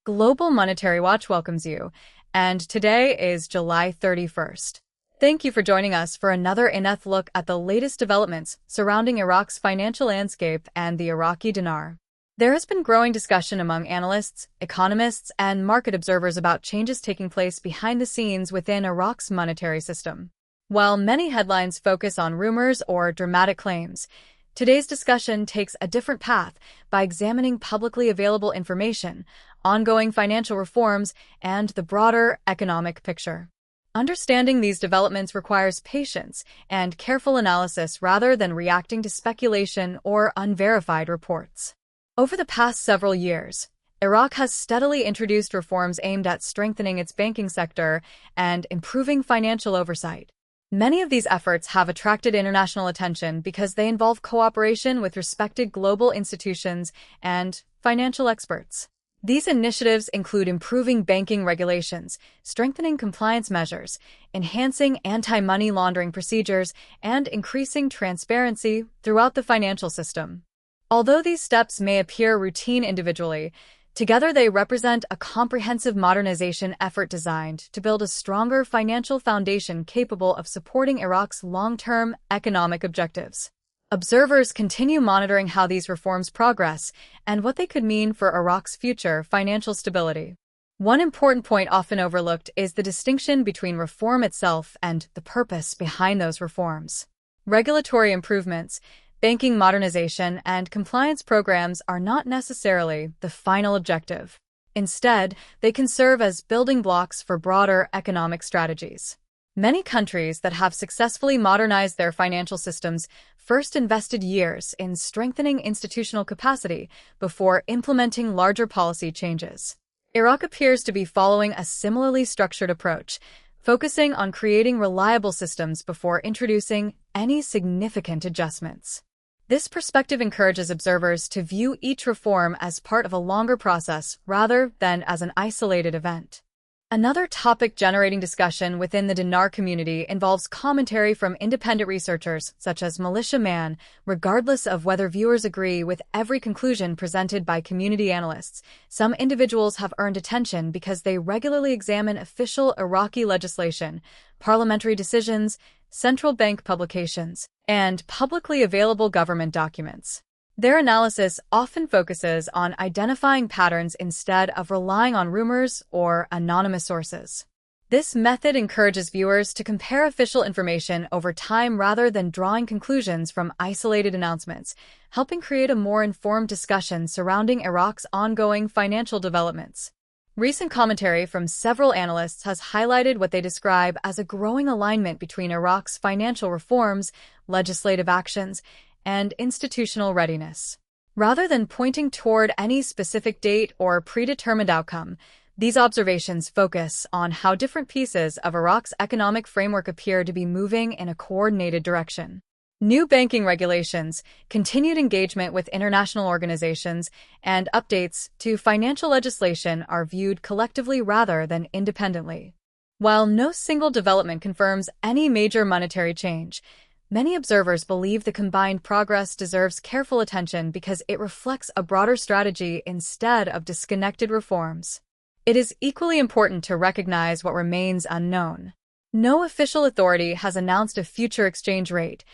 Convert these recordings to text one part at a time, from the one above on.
Global Monetary Watch welcomes you, and today is July 31st. Thank you for joining us for another in-depth look at the latest developments surrounding Iraq's financial landscape and the Iraqi dinar. There has been growing discussion among analysts, economists, and market observers about changes taking place behind the scenes within Iraq's monetary system. While many headlines focus on rumors or dramatic claims, today's discussion takes a different path by examining publicly available information, ongoing financial reforms, and the broader economic picture. Understanding these developments requires patience and careful analysis rather than reacting to speculation or unverified reports. Over the past several years, Iraq has steadily introduced reforms aimed at strengthening its banking sector and improving financial oversight. Many of these efforts have attracted international attention because they involve cooperation with respected global institutions and financial experts. These initiatives include improving banking regulations, strengthening compliance measures, enhancing anti-money laundering procedures, and increasing transparency throughout the financial system. Although these steps may appear routine individually, together they represent a comprehensive modernization effort designed to build a stronger financial foundation capable of supporting Iraq's long-term economic objectives. Observers continue monitoring how these reforms progress and what they could mean for Iraq's future financial stability. One important point often overlooked is the distinction between reform itself and the purpose behind those reforms. Regulatory improvements, banking modernization, and compliance programs are not necessarily the final objective. Instead, they can serve as building blocks for broader economic strategies. Many countries that have successfully modernized their financial systems first invested years in strengthening institutional capacity before implementing larger policy changes. Iraq appears to be following a similarly structured approach, focusing on creating reliable systems before introducing any significant adjustments. This perspective encourages observers to view each reform as part of a longer process rather than as an isolated event. Another topic generating discussion within the dinar community involves commentary from independent researchers such as Militia Man. Regardless of whether viewers agree with every conclusion presented by community analysts, some individuals have earned attention because they regularly examine official Iraqi legislation, parliamentary decisions, central bank publications, and publicly available government documents. Their analysis often focuses on identifying patterns instead of relying on rumors or anonymous sources. This method encourages viewers to compare official information over time rather than drawing conclusions from isolated announcements, helping create a more informed discussion surrounding Iraq's ongoing financial developments. Recent commentary from several analysts has highlighted what they describe as a growing alignment between Iraq's financial reforms, legislative actions, and institutional readiness. Rather than pointing toward any specific date or predetermined outcome, these observations focus on how different pieces of Iraq's economic framework appear to be moving in a coordinated direction. New banking regulations, continued engagement with international organizations, and updates to financial legislation are viewed collectively rather than independently. While no single development confirms any major monetary change, many observers believe the combined progress deserves careful attention because it reflects a broader strategy instead of disconnected reforms. It is equally important to recognize what remains unknown. No official authority has announced a future exchange rate,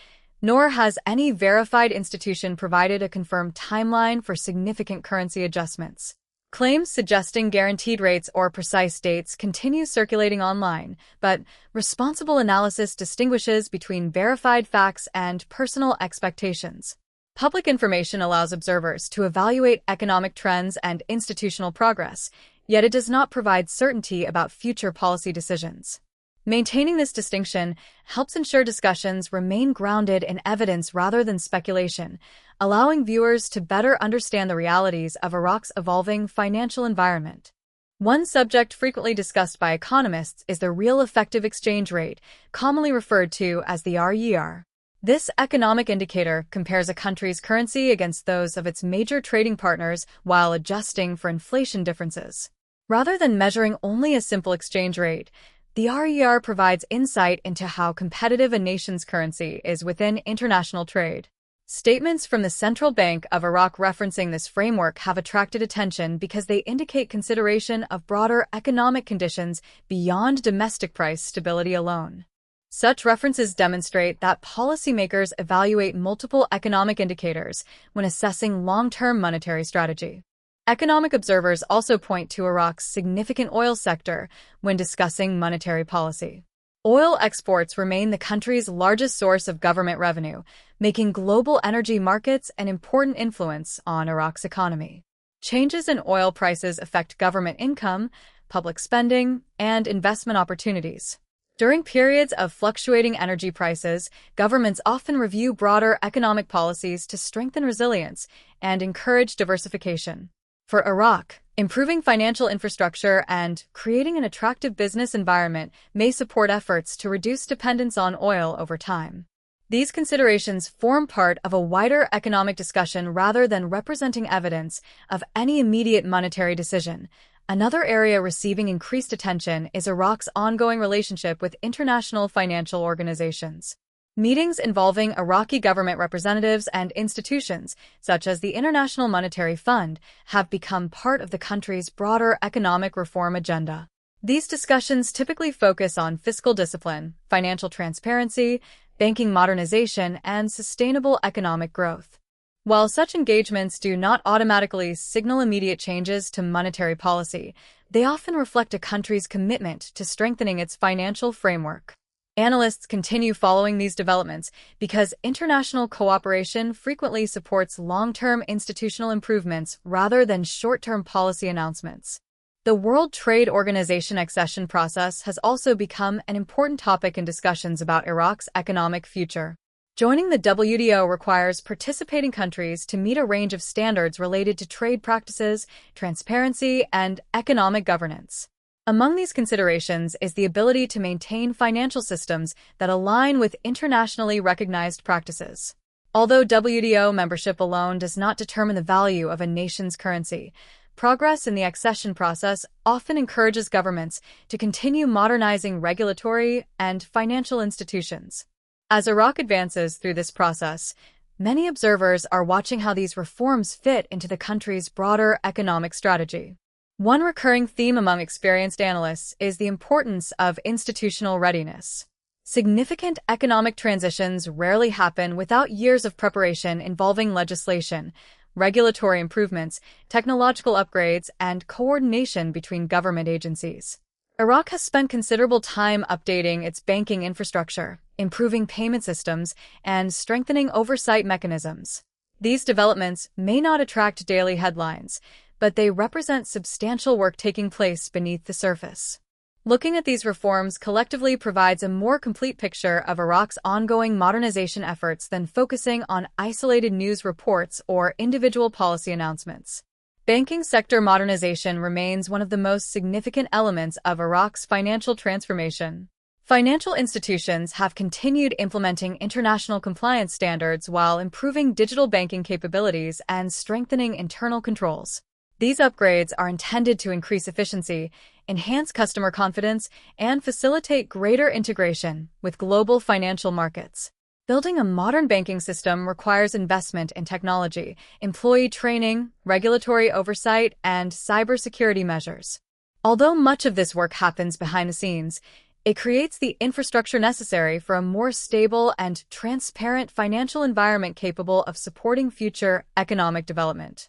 nor has any verified institution provided a confirmed timeline for significant currency adjustments. Claims suggesting guaranteed rates or precise dates continue circulating online, but responsible analysis distinguishes between verified facts and personal expectations. Public information allows observers to evaluate economic trends and institutional progress, yet it does not provide certainty about future policy decisions. Maintaining this distinction helps ensure discussions remain grounded in evidence rather than speculation, allowing viewers to better understand the realities of Iraq's evolving financial environment. One subject frequently discussed by economists is the real effective exchange rate, commonly referred to as the RER. This economic indicator compares a country's currency against those of its major trading partners while adjusting for inflation differences. Rather than measuring only a simple exchange rate, the RER provides insight into how competitive a nation's currency is within international trade. Statements from the Central Bank of Iraq referencing this framework have attracted attention because they indicate consideration of broader economic conditions beyond domestic price stability alone. Such references demonstrate that policymakers evaluate multiple economic indicators when assessing long-term monetary strategy. Economic observers also point to Iraq's significant oil sector when discussing monetary policy. Oil exports remain the country's largest source of government revenue, making global energy markets an important influence on Iraq's economy. Changes in oil prices affect government income, public spending, and investment opportunities. During periods of fluctuating energy prices, governments often review broader economic policies to strengthen resilience and encourage diversification. For Iraq, improving financial infrastructure and creating an attractive business environment may support efforts to reduce dependence on oil over time. These considerations form part of a wider economic discussion rather than representing evidence of any immediate monetary decision. Another area receiving increased attention is Iraq's ongoing relationship with international financial organizations. Meetings involving Iraqi government representatives and institutions, such as the International Monetary Fund, have become part of the country's broader economic reform agenda. These discussions typically focus on fiscal discipline, financial transparency, banking modernization, and sustainable economic growth. While such engagements do not automatically signal immediate changes to monetary policy, they often reflect a country's commitment to strengthening its financial framework. Analysts continue following these developments because international cooperation frequently supports long-term institutional improvements rather than short-term policy announcements. The World Trade Organization accession process has also become an important topic in discussions about Iraq's economic future. Joining the WTO requires participating countries to meet a range of standards related to trade practices, transparency, and economic governance. Among these considerations is the ability to maintain financial systems that align with internationally recognized practices. Although WTO membership alone does not determine the value of a nation's currency, progress in the accession process often encourages governments to continue modernizing regulatory and financial institutions. As Iraq advances through this process, many observers are watching how these reforms fit into the country's broader economic strategy. One recurring theme among experienced analysts is the importance of institutional readiness. Significant economic transitions rarely happen without years of preparation involving legislation, regulatory improvements, technological upgrades, and coordination between government agencies. Iraq has spent considerable time updating its banking infrastructure, improving payment systems, and strengthening oversight mechanisms. These developments may not attract daily headlines, but they represent substantial work taking place beneath the surface. Looking at these reforms collectively provides a more complete picture of Iraq's ongoing modernization efforts than focusing on isolated news reports or individual policy announcements. Banking sector modernization remains one of the most significant elements of Iraq's financial transformation. Financial institutions have continued implementing international compliance standards while improving digital banking capabilities and strengthening internal controls. These upgrades are intended to increase efficiency, enhance customer confidence, and facilitate greater integration with global financial markets. Building a modern banking system requires investment in technology, employee training, regulatory oversight, and cybersecurity measures. Although much of this work happens behind the scenes, it creates the infrastructure necessary for a more stable and transparent financial environment capable of supporting future economic development.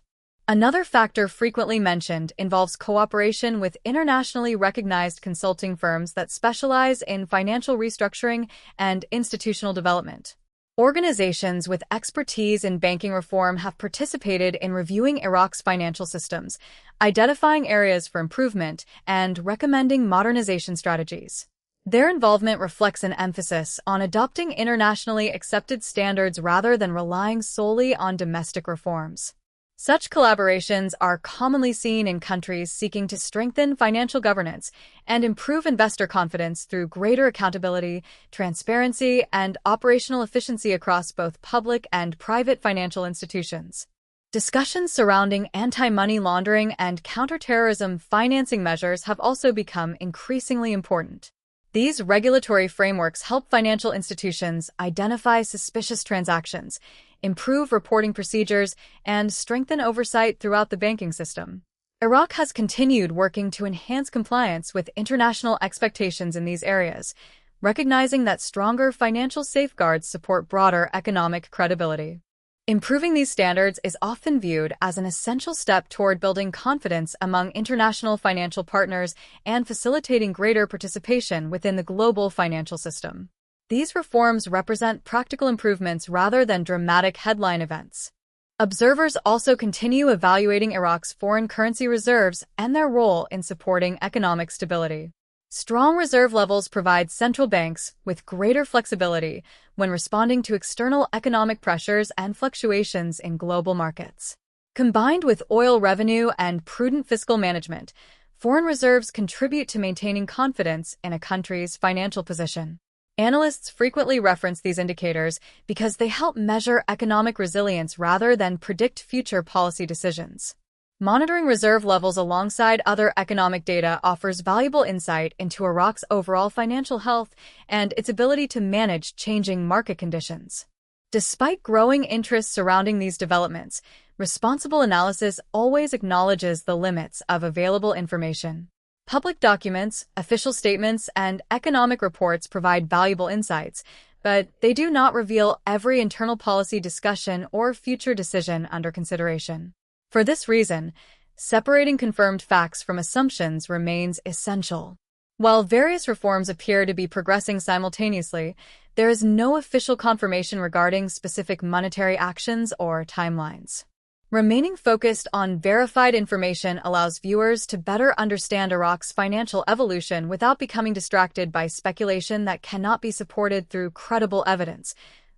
Another factor frequently mentioned involves cooperation with internationally recognized consulting firms that specialize in financial restructuring and institutional development. Organizations with expertise in banking reform have participated in reviewing Iraq's financial systems, identifying areas for improvement, and recommending modernization strategies. Their involvement reflects an emphasis on adopting internationally accepted standards rather than relying solely on domestic reforms. Such collaborations are commonly seen in countries seeking to strengthen financial governance and improve investor confidence through greater accountability, transparency, and operational efficiency across both public and private financial institutions. Discussions surrounding anti-money laundering and counterterrorism financing measures have also become increasingly important. These regulatory frameworks help financial institutions identify suspicious transactions, improve reporting procedures, and strengthen oversight throughout the banking system. Iraq has continued working to enhance compliance with international expectations in these areas, recognizing that stronger financial safeguards support broader economic credibility. Improving these standards is often viewed as an essential step toward building confidence among international financial partners and facilitating greater participation within the global financial system. These reforms represent practical improvements rather than dramatic headline events. Observers also continue evaluating Iraq's foreign currency reserves and their role in supporting economic stability. Strong reserve levels provide central banks with greater flexibility when responding to external economic pressures and fluctuations in global markets. Combined with oil revenue and prudent fiscal management, foreign reserves contribute to maintaining confidence in a country's financial position. Analysts frequently reference these indicators because they help measure economic resilience rather than predict future policy decisions. Monitoring reserve levels alongside other economic data offers valuable insight into Iraq's overall financial health and its ability to manage changing market conditions. Despite growing interest surrounding these developments, responsible analysis always acknowledges the limits of available information. Public documents, official statements, and economic reports provide valuable insights, but they do not reveal every internal policy discussion or future decision under consideration. For this reason, separating confirmed facts from assumptions remains essential. While various reforms appear to be progressing simultaneously, there is no official confirmation regarding specific monetary actions or timelines. Remaining focused on verified information allows viewers to better understand Iraq's financial evolution without becoming distracted by speculation that cannot be supported through credible evidence.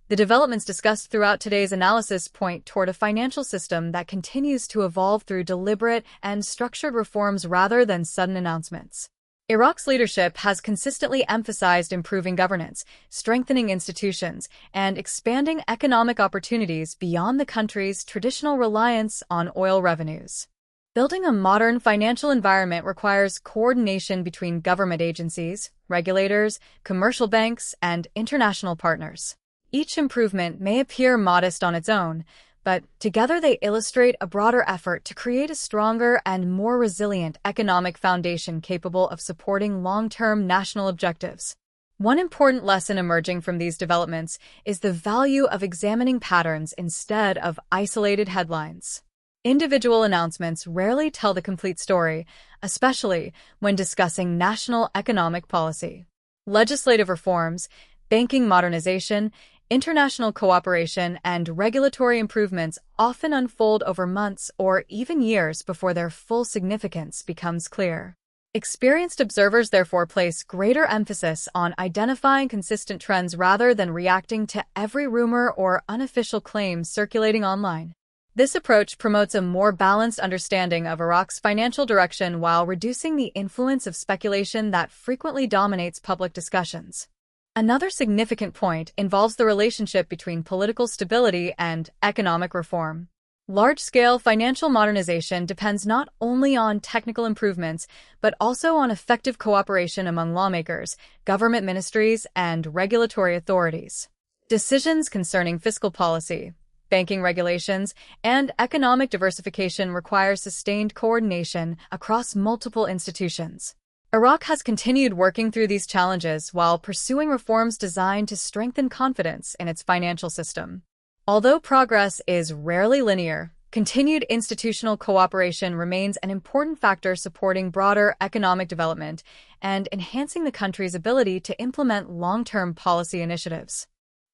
The developments discussed throughout today's analysis point toward a financial system that continues to evolve through deliberate and structured reforms rather than sudden announcements. Iraq's leadership has consistently emphasized improving governance, strengthening institutions, and expanding economic opportunities beyond the country's traditional reliance on oil revenues. Building a modern financial environment requires coordination between government agencies, regulators, commercial banks, and international partners. Each improvement may appear modest on its own, but together they illustrate a broader effort to create a stronger and more resilient economic foundation capable of supporting long-term national objectives. One important lesson emerging from these developments is the value of examining patterns instead of isolated headlines. Individual announcements rarely tell the complete story, especially when discussing national economic policy. Legislative reforms, banking modernization, international cooperation, and regulatory improvements often unfold over months or even years before their full significance becomes clear. Experienced observers therefore place greater emphasis on identifying consistent trends rather than reacting to every rumor or unofficial claim circulating online. This approach promotes a more balanced understanding of Iraq's financial direction while reducing the influence of speculation that frequently dominates public discussions. Another significant point involves the relationship between political stability and economic reform. Large-scale financial modernization depends not only on technical improvements, but also on effective cooperation among lawmakers, government ministries, and regulatory authorities. Decisions concerning fiscal policy, banking regulations, and economic diversification require sustained coordination across multiple institutions. Iraq has continued working through these challenges while pursuing reforms designed to strengthen confidence in its financial system. Although progress is rarely linear, continued institutional cooperation remains an important factor supporting broader economic development and enhancing the country's ability to implement long-term policy initiatives.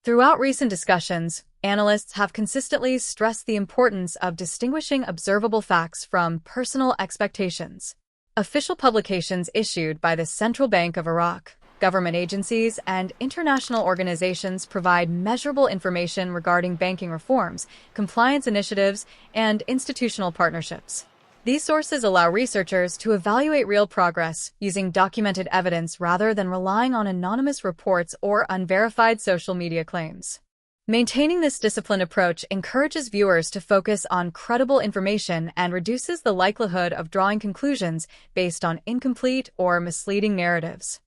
Throughout recent discussions, analysts have consistently stressed the importance of distinguishing observable facts from personal expectations. Official publications issued by the Central Bank of Iraq, government agencies, and international organizations provide measurable information regarding banking reforms, compliance initiatives, and institutional partnerships. These sources allow researchers to evaluate real progress using documented evidence rather than relying on anonymous reports or unverified social media claims. Maintaining this disciplined approach encourages viewers to focus on credible information and reduces the likelihood of drawing conclusions based on incomplete or misleading narratives.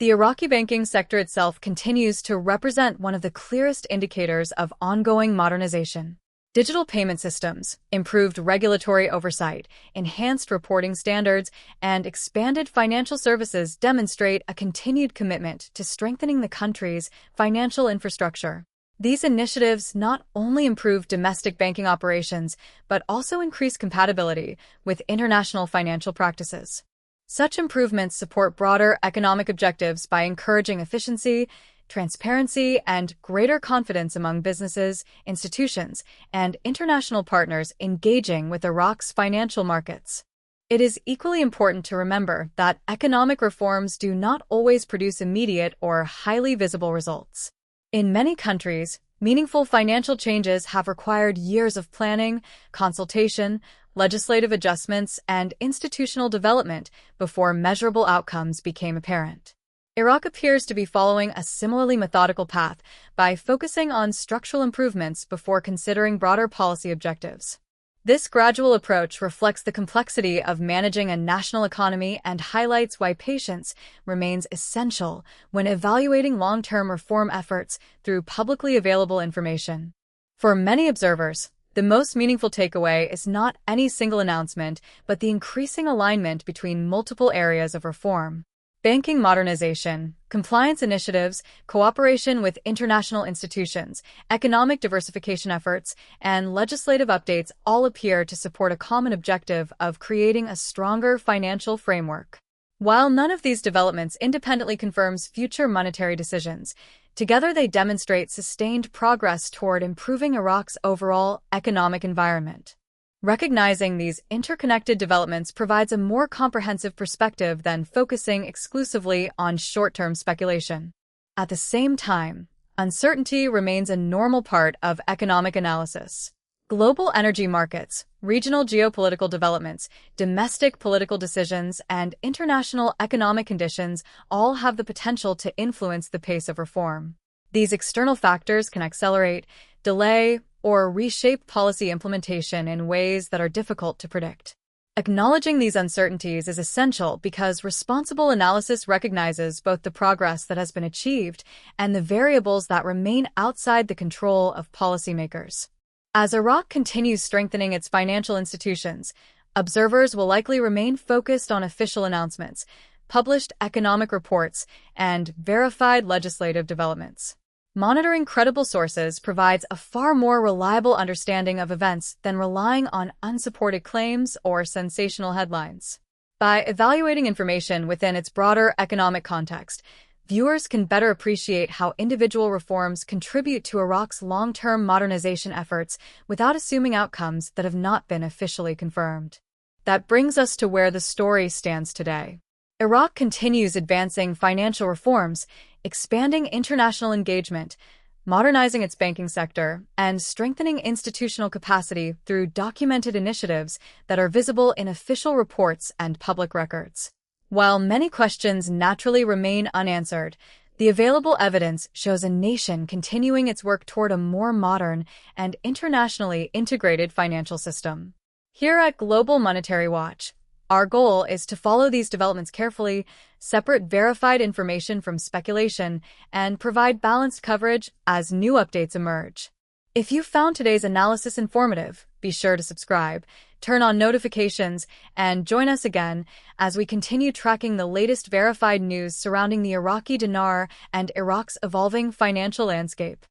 The Iraqi banking sector itself continues to represent one of the clearest indicators of ongoing modernization. Digital payment systems, improved regulatory oversight, enhanced reporting standards, and expanded financial services demonstrate a continued commitment to strengthening the country's financial infrastructure. These initiatives not only improve domestic banking operations, but also increase compatibility with international financial practices. Such improvements support broader economic objectives by encouraging efficiency, transparency, and greater confidence among businesses, institutions, and international partners engaging with Iraq's financial markets. It is equally important to remember that economic reforms do not always produce immediate or highly visible results. In many countries, meaningful financial changes have required years of planning, consultation, legislative adjustments, and institutional development before measurable outcomes became apparent. Iraq appears to be following a similarly methodical path by focusing on structural improvements before considering broader policy objectives. This gradual approach reflects the complexity of managing a national economy and highlights why patience remains essential when evaluating long-term reform efforts through publicly available information. For many observers, the most meaningful takeaway is not any single announcement, but the increasing alignment between multiple areas of reform. Banking modernization, compliance initiatives, cooperation with international institutions, economic diversification efforts, and legislative updates all appear to support a common objective of creating a stronger financial framework. While none of these developments independently confirms future monetary decisions, together they demonstrate sustained progress toward improving Iraq's overall economic environment. Recognizing these interconnected developments provides a more comprehensive perspective than focusing exclusively on short-term speculation. At the same time, uncertainty remains a normal part of economic analysis. Global energy markets, regional geopolitical developments, domestic political decisions, and international economic conditions all have the potential to influence the pace of reform. These external factors can accelerate, delay, or reshape policy implementation in ways that are difficult to predict. Acknowledging these uncertainties is essential because responsible analysis recognizes both the progress that has been achieved and the variables that remain outside the control of policymakers. As Iraq continues strengthening its financial institutions, observers will likely remain focused on official announcements, published economic reports, and verified legislative developments. Monitoring credible sources provides a far more reliable understanding of events than relying on unsupported claims or sensational headlines. By evaluating information within its broader economic context, viewers can better appreciate how individual reforms contribute to Iraq's long-term modernization efforts without assuming outcomes that have not been officially confirmed. That brings us to where the story stands today. Iraq continues advancing financial reforms, expanding international engagement, modernizing its banking sector, and strengthening institutional capacity through documented initiatives that are visible in official reports and public records. While many questions naturally remain unanswered, the available evidence shows a nation continuing its work toward a more modern and internationally integrated financial system. Here at Global Monetary Watch, our goal is to follow these developments carefully, separate verified information from speculation, and provide balanced coverage as new updates emerge. If you found today's analysis informative, be sure to subscribe, turn on notifications, and join us again as we continue tracking the latest verified news surrounding the Iraqi dinar and Iraq's evolving financial landscape.